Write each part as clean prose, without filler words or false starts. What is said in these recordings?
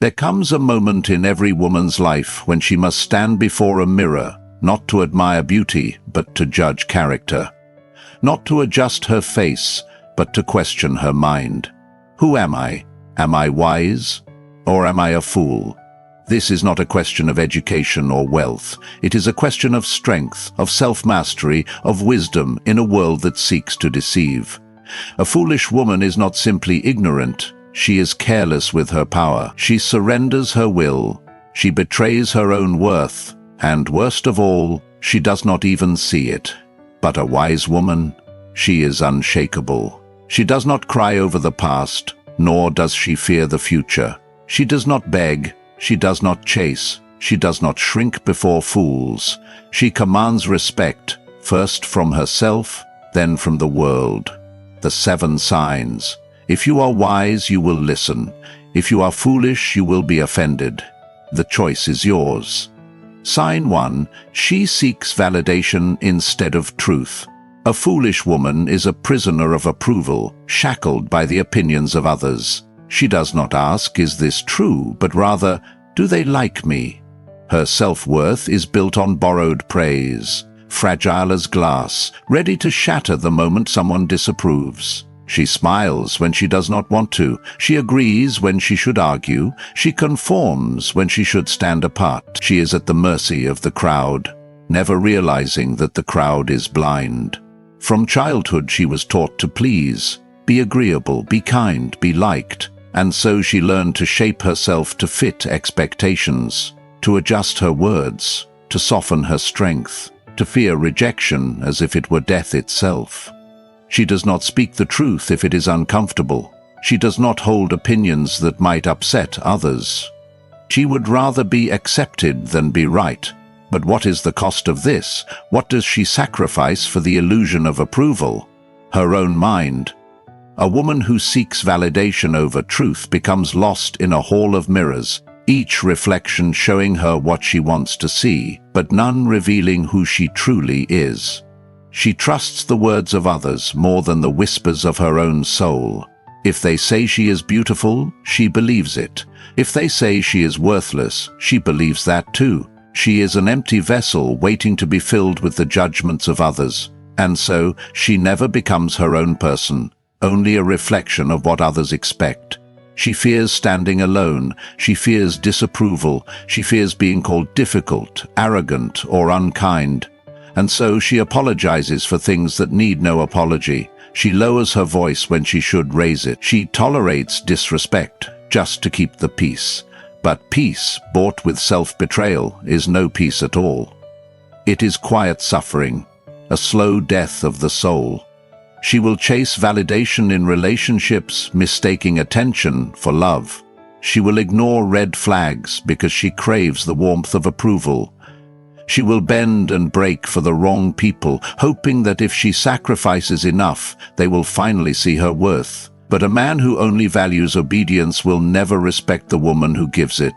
There comes a moment in every woman's life when she must stand before a mirror, not to admire beauty, but to judge character. Not to adjust her face, but to question her mind. Who am I? Am I wise? Or am I a fool? This is not a question of education or wealth. It is a question of strength, of self-mastery, of wisdom in a world that seeks to deceive. A foolish woman is not simply ignorant. She is careless with her power. She surrenders her will. She betrays her own worth. And worst of all, she does not even see it. But a wise woman, she is unshakable. She does not cry over the past, nor does she fear the future. She does not beg. She does not chase. She does not shrink before fools. She commands respect, first from herself, then from the world. The 7 signs. If you are wise, you will listen. If you are foolish, you will be offended. The choice is yours. Sign 1. She seeks validation instead of truth. A foolish woman is a prisoner of approval, shackled by the opinions of others. She does not ask, is this true, but rather, do they like me? Her self-worth is built on borrowed praise, fragile as glass, ready to shatter the moment someone disapproves. She smiles when she does not want to. She agrees when she should argue. She conforms when she should stand apart. She is at the mercy of the crowd, never realizing that the crowd is blind. From childhood she was taught to please, be agreeable, be kind, be liked. And so she learned to shape herself to fit expectations, to adjust her words, to soften her strength, to fear rejection as if it were death itself. She does not speak the truth if it is uncomfortable. She does not hold opinions that might upset others. She would rather be accepted than be right. But what is the cost of this? What does she sacrifice for the illusion of approval? Her own mind. A woman who seeks validation over truth becomes lost in a hall of mirrors, each reflection showing her what she wants to see, but none revealing who she truly is. She trusts the words of others more than the whispers of her own soul. If they say she is beautiful, she believes it. If they say she is worthless, she believes that too. She is an empty vessel waiting to be filled with the judgments of others, and so she never becomes her own person. Only a reflection of what others expect. She fears standing alone. She fears disapproval. She fears being called difficult, arrogant, or unkind. And so she apologizes for things that need no apology. She lowers her voice when she should raise it. She tolerates disrespect just to keep the peace. But peace, bought with self-betrayal, is no peace at all. It is quiet suffering, a slow death of the soul. She will chase validation in relationships, mistaking attention for love. She will ignore red flags because she craves the warmth of approval. She will bend and break for the wrong people, hoping that if she sacrifices enough, they will finally see her worth. But a man who only values obedience will never respect the woman who gives it.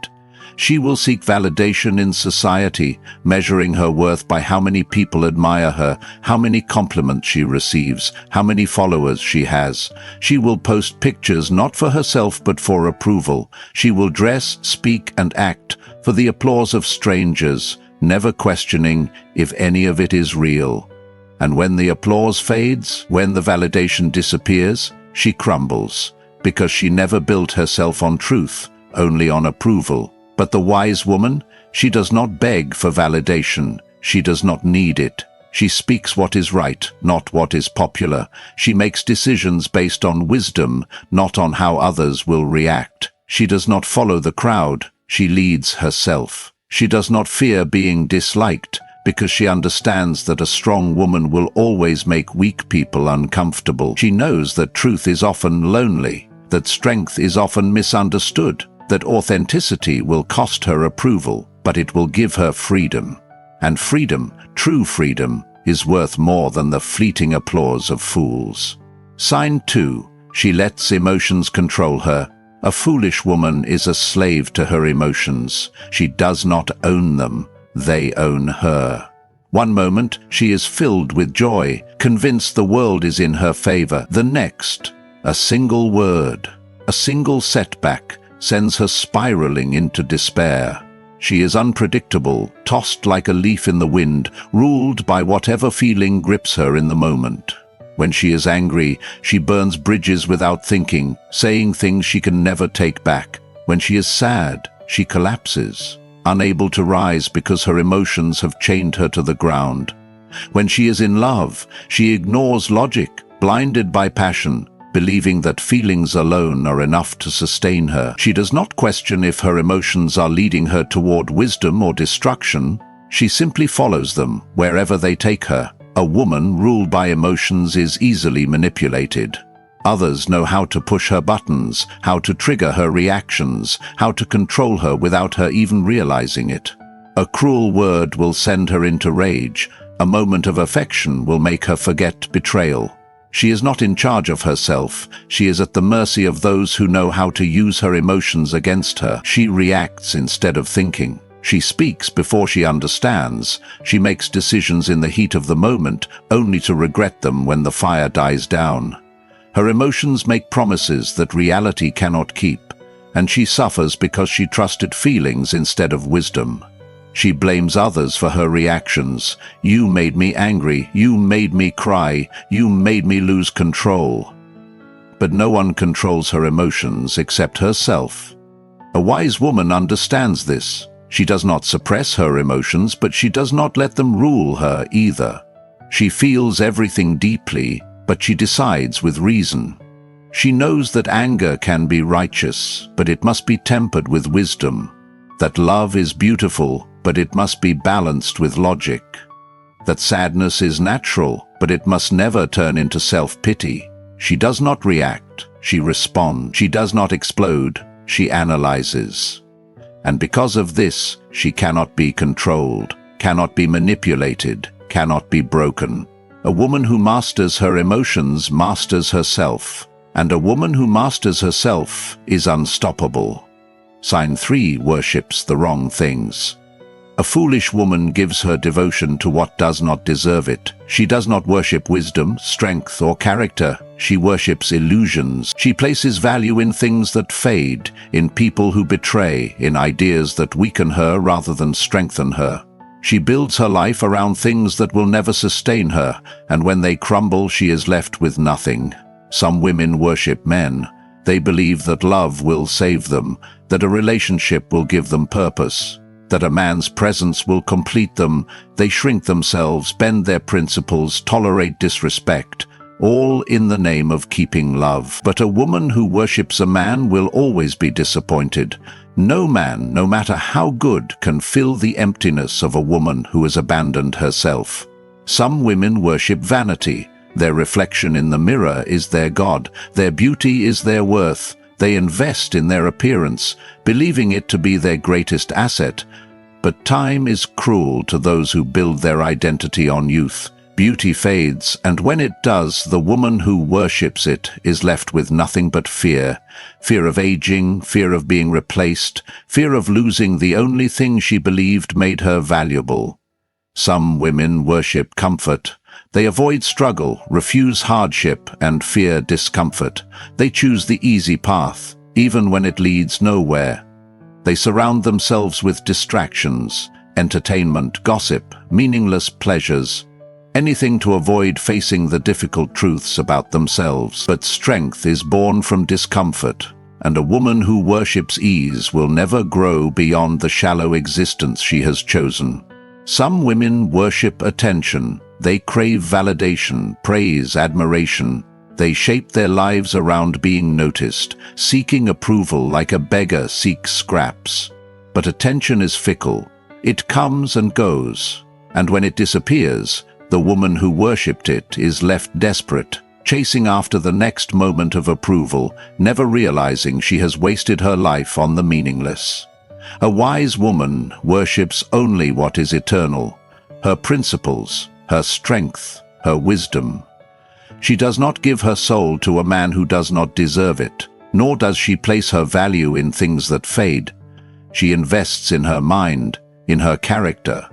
She will seek validation in society, measuring her worth by how many people admire her, how many compliments she receives, how many followers she has. She will post pictures not for herself but for approval. She will dress, speak, and act for the applause of strangers, never questioning if any of it is real. And when the applause fades, when the validation disappears, she crumbles, because she never built herself on truth, only on approval. But the wise woman, she does not beg for validation. She does not need it. She speaks what is right, not what is popular. She makes decisions based on wisdom, not on how others will react. She does not follow the crowd. She leads herself. She does not fear being disliked, because she understands that a strong woman will always make weak people uncomfortable. She knows that truth is often lonely, that strength is often misunderstood, that authenticity will cost her approval, but it will give her freedom. And freedom, true freedom, is worth more than the fleeting applause of fools. Sign 2. She lets emotions control her. A foolish woman is a slave to her emotions. She does not own them. They own her. One moment, she is filled with joy, convinced the world is in her favor. The next, a single word, a single setback, sends her spiraling into despair. She is unpredictable, tossed like a leaf in the wind, ruled by whatever feeling grips her in the moment. When she is angry, she burns bridges without thinking, saying things she can never take back. When she is sad, she collapses, unable to rise because her emotions have chained her to the ground. When she is in love, she ignores logic, blinded by passion, believing that feelings alone are enough to sustain her. She does not question if her emotions are leading her toward wisdom or destruction. She simply follows them wherever they take her. A woman ruled by emotions is easily manipulated. Others know how to push her buttons, how to trigger her reactions, how to control her without her even realizing it. A cruel word will send her into rage. A moment of affection will make her forget betrayal. She is not in charge of herself. She is at the mercy of those who know how to use her emotions against her. She reacts instead of thinking. She speaks before she understands. She makes decisions in the heat of the moment, only to regret them when the fire dies down. Her emotions make promises that reality cannot keep, and she suffers because she trusted feelings instead of wisdom. She blames others for her reactions. You made me angry, you made me cry, you made me lose control. But no one controls her emotions except herself. A wise woman understands this. She does not suppress her emotions, but she does not let them rule her either. She feels everything deeply, but she decides with reason. She knows that anger can be righteous, but it must be tempered with wisdom. That love is beautiful, but it must be balanced with logic. That sadness is natural, but it must never turn into self-pity. She does not react, she responds. She does not explode, she analyzes. And because of this, she cannot be controlled, cannot be manipulated, cannot be broken. A woman who masters her emotions masters herself, and a woman who masters herself is unstoppable. Sign 3 worships the wrong things. A foolish woman gives her devotion to what does not deserve it. She does not worship wisdom, strength, or character. She worships illusions. She places value in things that fade, in people who betray, in ideas that weaken her rather than strengthen her. She builds her life around things that will never sustain her, and when they crumble, she is left with nothing. Some women worship men. They believe that love will save them, that a relationship will give them purpose, that a man's presence will complete them. They shrink themselves, bend their principles, tolerate disrespect, all in the name of keeping love. But a woman who worships a man will always be disappointed. No man, no matter how good, can fill the emptiness of a woman who has abandoned herself. Some women worship vanity. Their reflection in the mirror is their God. Their beauty is their worth. They invest in their appearance, believing it to be their greatest asset. But time is cruel to those who build their identity on youth. Beauty fades, and when it does, the woman who worships it is left with nothing but fear. Fear of aging, fear of being replaced, fear of losing the only thing she believed made her valuable. Some women worship comfort. They avoid struggle, refuse hardship, and fear discomfort. They choose the easy path, even when it leads nowhere. They surround themselves with distractions, entertainment, gossip, meaningless pleasures, anything to avoid facing the difficult truths about themselves. But strength is born from discomfort, and a woman who worships ease will never grow beyond the shallow existence she has chosen. Some women worship attention. They crave validation, praise, admiration. They shape their lives around being noticed, seeking approval like a beggar seeks scraps. But attention is fickle. It comes and goes, and when it disappears, the woman who worshipped it is left desperate, chasing after the next moment of approval, never realizing she has wasted her life on the meaningless. A wise woman worships only what is eternal, her principles, her strength, her wisdom. She does not give her soul to a man who does not deserve it, nor does she place her value in things that fade. She invests in her mind, in her character,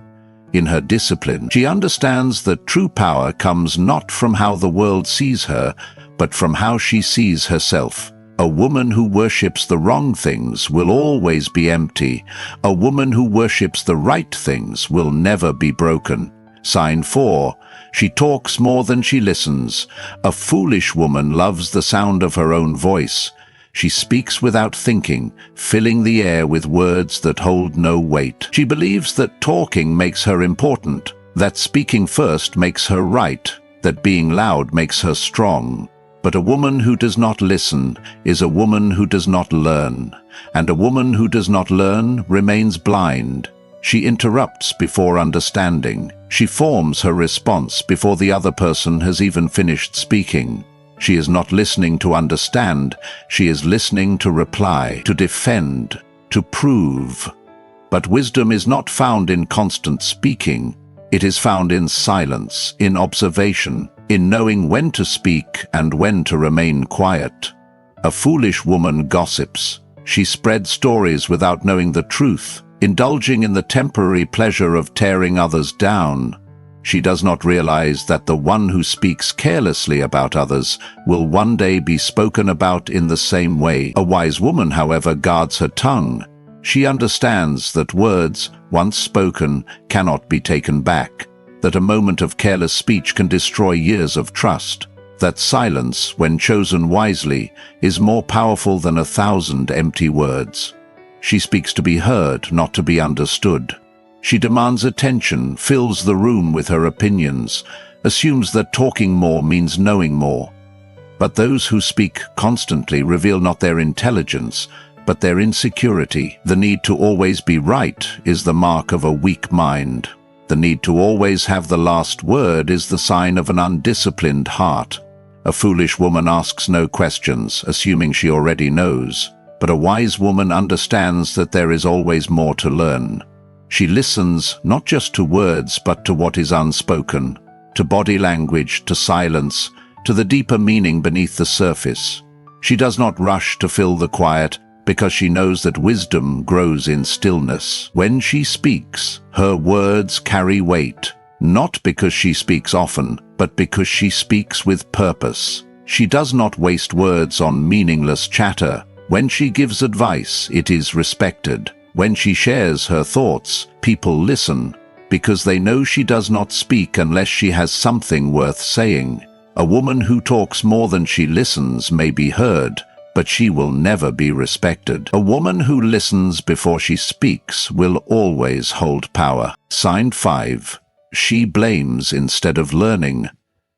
in her discipline. She understands that true power comes not from how the world sees her, but from how she sees herself. A woman who worships the wrong things will always be empty. A woman who worships the right things will never be broken. Sign 4. She talks more than she listens. A foolish woman loves the sound of her own voice. She speaks without thinking, filling the air with words that hold no weight. She believes that talking makes her important, that speaking first makes her right, that being loud makes her strong. But a woman who does not listen is a woman who does not learn, and a woman who does not learn remains blind. She interrupts before understanding. She forms her response before the other person has even finished speaking. She is not listening to understand, she is listening to reply, to defend, to prove. But wisdom is not found in constant speaking. It is found in silence, in observation, in knowing when to speak and when to remain quiet. A foolish woman gossips. She spreads stories without knowing the truth, indulging in the temporary pleasure of tearing others down. She does not realize that the one who speaks carelessly about others will one day be spoken about in the same way. A wise woman, however, guards her tongue. She understands that words, once spoken, cannot be taken back, that a moment of careless speech can destroy years of trust, that silence, when chosen wisely, is more powerful than 1,000 empty words. She speaks to be heard, not to be understood. She demands attention, fills the room with her opinions, assumes that talking more means knowing more. But those who speak constantly reveal not their intelligence, but their insecurity. The need to always be right is the mark of a weak mind. The need to always have the last word is the sign of an undisciplined heart. A foolish woman asks no questions, assuming she already knows. But a wise woman understands that there is always more to learn. She listens not just to words, but to what is unspoken, to body language, to silence, to the deeper meaning beneath the surface. She does not rush to fill the quiet, because she knows that wisdom grows in stillness. When she speaks, her words carry weight, not because she speaks often, but because she speaks with purpose. She does not waste words on meaningless chatter. When she gives advice, it is respected. When she shares her thoughts, people listen, because they know she does not speak unless she has something worth saying. A woman who talks more than she listens may be heard, but she will never be respected. A woman who listens before she speaks will always hold power. Sign 5. She blames instead of learning.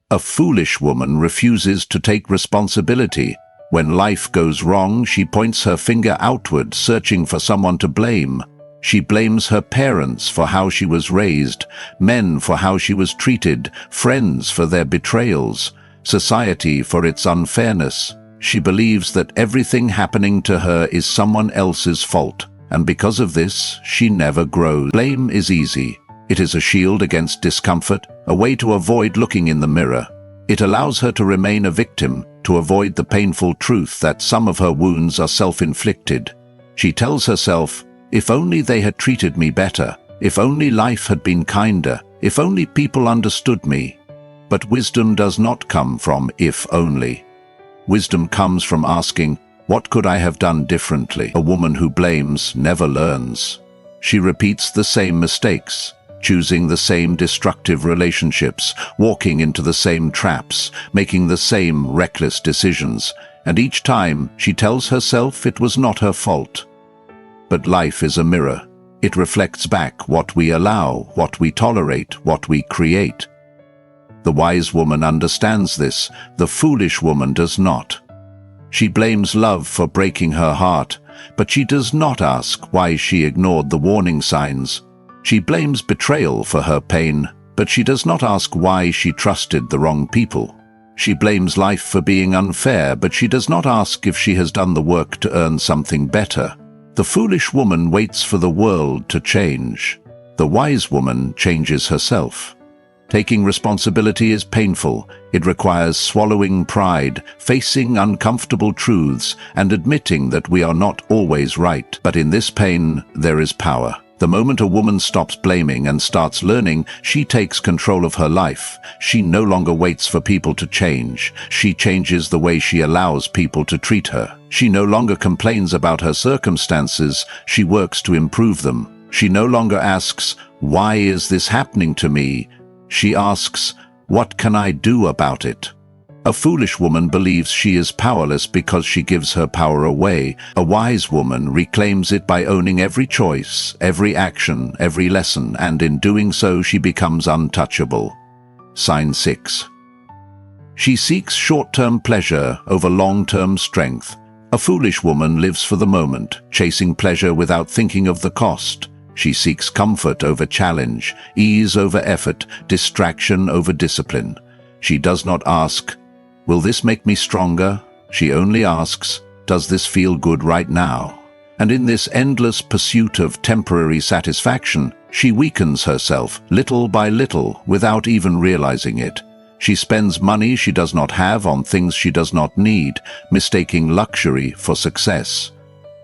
A foolish woman refuses to take responsibility. When life goes wrong, she points her finger outward, searching for someone to blame. She blames her parents for how she was raised, men for how she was treated, friends for their betrayals, society for its unfairness. She believes that everything happening to her is someone else's fault, and because of this, she never grows. Blame is easy. It is a shield against discomfort, a way to avoid looking in the mirror. It allows her to remain a victim, to avoid the painful truth that some of her wounds are self-inflicted. She tells herself, if only they had treated me better, if only life had been kinder, if only people understood me. But wisdom does not come from if only. Wisdom comes from asking, what could I have done differently? A woman who blames never learns. She repeats the same mistakes, choosing the same destructive relationships, walking into the same traps, making the same reckless decisions, and each time she tells herself it was not her fault. But life is a mirror. It reflects back what we allow, what we tolerate, what we create. The wise woman understands this, the foolish woman does not. She blames love for breaking her heart, but she does not ask why she ignored the warning signs. She blames betrayal for her pain, but she does not ask why she trusted the wrong people. She blames life for being unfair, but she does not ask if she has done the work to earn something better. The foolish woman waits for the world to change. The wise woman changes herself. Taking responsibility is painful. It requires swallowing pride, facing uncomfortable truths, and admitting that we are not always right. But in this pain, there is power. The moment a woman stops blaming and starts learning, she takes control of her life. She no longer waits for people to change. She changes the way she allows people to treat her. She no longer complains about her circumstances. She works to improve them. She no longer asks, "Why is this happening to me?" She asks, "What can I do about it?" A foolish woman believes she is powerless because she gives her power away. A wise woman reclaims it by owning every choice, every action, every lesson, and in doing so she becomes untouchable. Sign 6. She seeks short-term pleasure over long-term strength. A foolish woman lives for the moment, chasing pleasure without thinking of the cost. She seeks comfort over challenge, ease over effort, distraction over discipline. She does not ask, "Will this make me stronger?" She only asks, "Does this feel good right now?" And in this endless pursuit of temporary satisfaction, she weakens herself little by little without even realizing it. She spends money she does not have on things she does not need, mistaking luxury for success.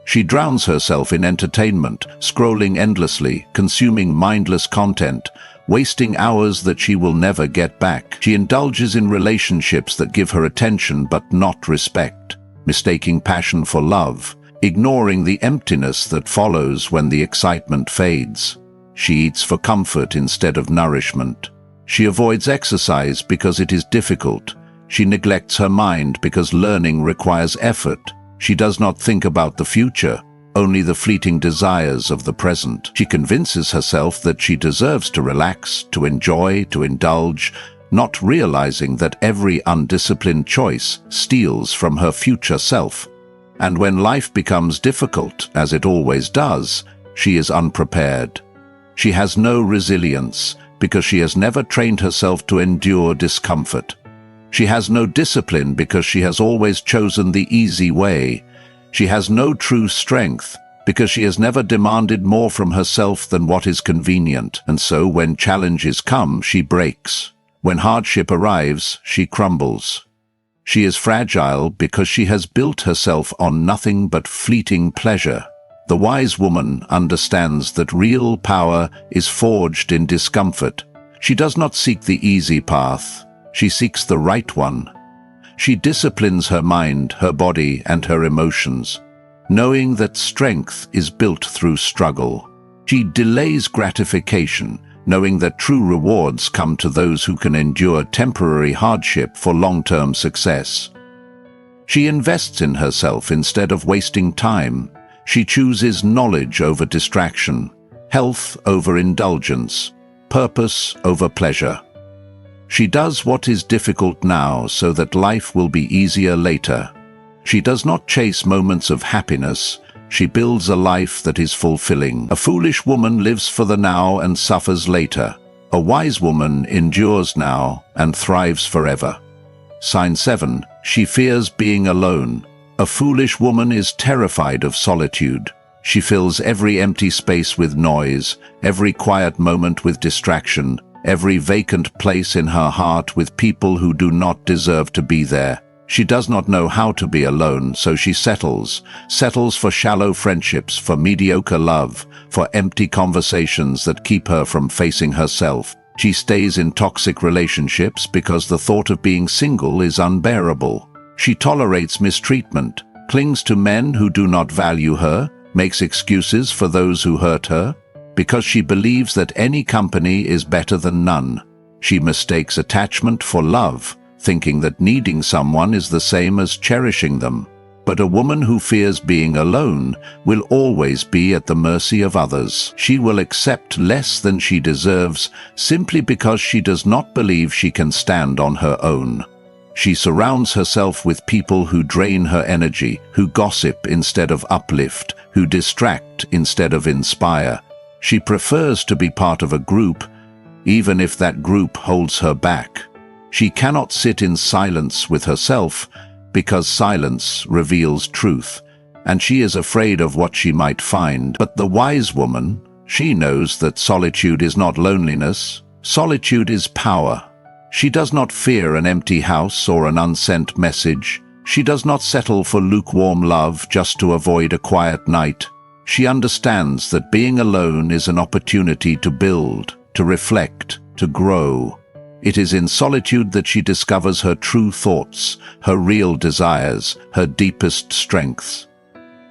She drowns herself in entertainment, scrolling endlessly, consuming mindless content, wasting hours that she will never get back. She indulges in relationships that give her attention but not respect, mistaking passion for love, ignoring the emptiness that follows when the excitement fades. She eats for comfort instead of nourishment. She avoids exercise because it is difficult. She neglects her mind because learning requires effort. She does not think about the future, only the fleeting desires of the present. She convinces herself that she deserves to relax, to enjoy, to indulge, not realizing that every undisciplined choice steals from her future self. And when life becomes difficult, as it always does, she is unprepared. She has no resilience because she has never trained herself to endure discomfort. She has no discipline because she has always chosen the easy way. She has no true strength because she has never demanded more from herself than what is convenient. And so when challenges come, she breaks. When hardship arrives, she crumbles. She is fragile because she has built herself on nothing but fleeting pleasure. The wise woman understands that real power is forged in discomfort. She does not seek the easy path. She seeks the right one. She disciplines her mind, her body, and her emotions, knowing that strength is built through struggle. She delays gratification, knowing that true rewards come to those who can endure temporary hardship for long-term success. She invests in herself instead of wasting time. She chooses knowledge over distraction, health over indulgence, purpose over pleasure. She does what is difficult now so that life will be easier later. She does not chase moments of happiness. She builds a life that is fulfilling. A foolish woman lives for the now and suffers later. A wise woman endures now and thrives forever. Sign 7. She fears being alone. A foolish woman is terrified of solitude. She fills every empty space with noise, every quiet moment with distraction, every vacant place in her heart with people who do not deserve to be there. She does not know how to be alone, so she settles for shallow friendships, for mediocre love, for empty conversations that keep her from facing herself. She stays in toxic relationships because the thought of being single is unbearable. She tolerates mistreatment, clings to men who do not value her, makes excuses for those who hurt her, because she believes that any company is better than none. She mistakes attachment for love, thinking that needing someone is the same as cherishing them. But a woman who fears being alone will always be at the mercy of others. She will accept less than she deserves simply because she does not believe she can stand on her own. She surrounds herself with people who drain her energy, who gossip instead of uplift, who distract instead of inspire. She prefers to be part of a group, even if that group holds her back. She cannot sit in silence with herself because silence reveals truth, and she is afraid of what she might find. But the wise woman, she knows that solitude is not loneliness. Solitude is power. She does not fear an empty house or an unsent message. She does not settle for lukewarm love just to avoid a quiet night. She understands that being alone is an opportunity to build, to reflect, to grow. It is in solitude that she discovers her true thoughts, her real desires, her deepest strengths.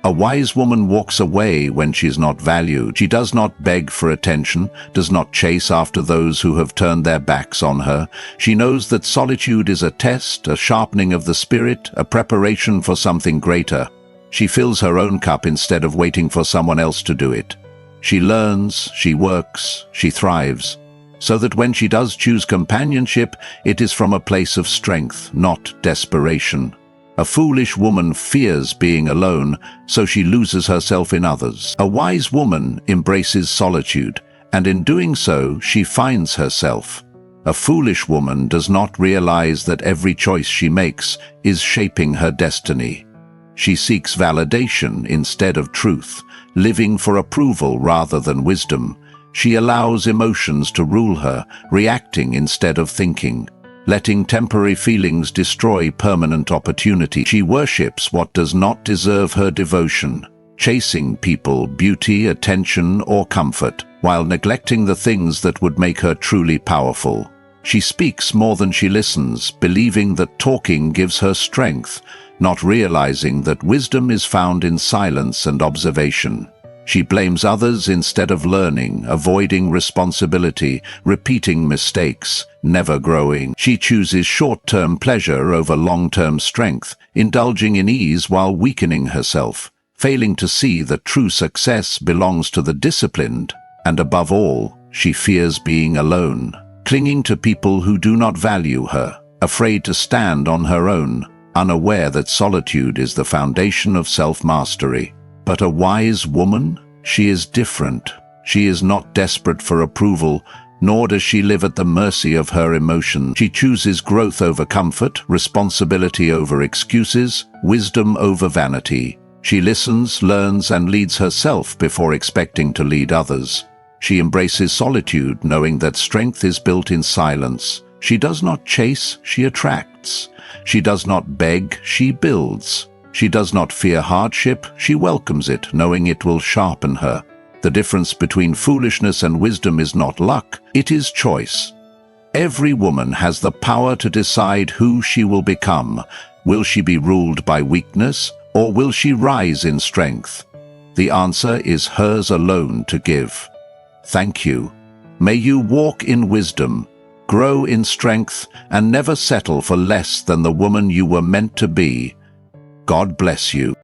A wise woman walks away when she is not valued. She does not beg for attention, does not chase after those who have turned their backs on her. She knows that solitude is a test, a sharpening of the spirit, a preparation for something greater. She fills her own cup instead of waiting for someone else to do it. She learns, she works, she thrives, so that when she does choose companionship, it is from a place of strength, not desperation. A foolish woman fears being alone, so she loses herself in others. A wise woman embraces solitude, and in doing so, she finds herself. A foolish woman does not realize that every choice she makes is shaping her destiny. She seeks validation instead of truth, living for approval rather than wisdom. She allows emotions to rule her, reacting instead of thinking, letting temporary feelings destroy permanent opportunity. She worships what does not deserve her devotion, chasing people, beauty, attention, or comfort, while neglecting the things that would make her truly powerful. She speaks more than she listens, believing that talking gives her strength, not realizing that wisdom is found in silence and observation. She blames others instead of learning, avoiding responsibility, repeating mistakes, never growing. She chooses short-term pleasure over long-term strength, indulging in ease while weakening herself, failing to see that true success belongs to the disciplined. And above all, she fears being alone, clinging to people who do not value her, afraid to stand on her own, unaware that solitude is the foundation of self-mastery. But a wise woman? She is different. She is not desperate for approval, nor does she live at the mercy of her emotions. She chooses growth over comfort, responsibility over excuses, wisdom over vanity. She listens, learns, and leads herself before expecting to lead others. She embraces solitude, knowing that strength is built in silence. She does not chase, she attracts. She does not beg, she builds. She does not fear hardship, she welcomes it, knowing it will sharpen her. The difference between foolishness and wisdom is not luck, it is choice. Every woman has the power to decide who she will become. Will she be ruled by weakness, or will she rise in strength? The answer is hers alone to give. Thank you. May you walk in wisdom, grow in strength, and never settle for less than the woman you were meant to be. God bless you.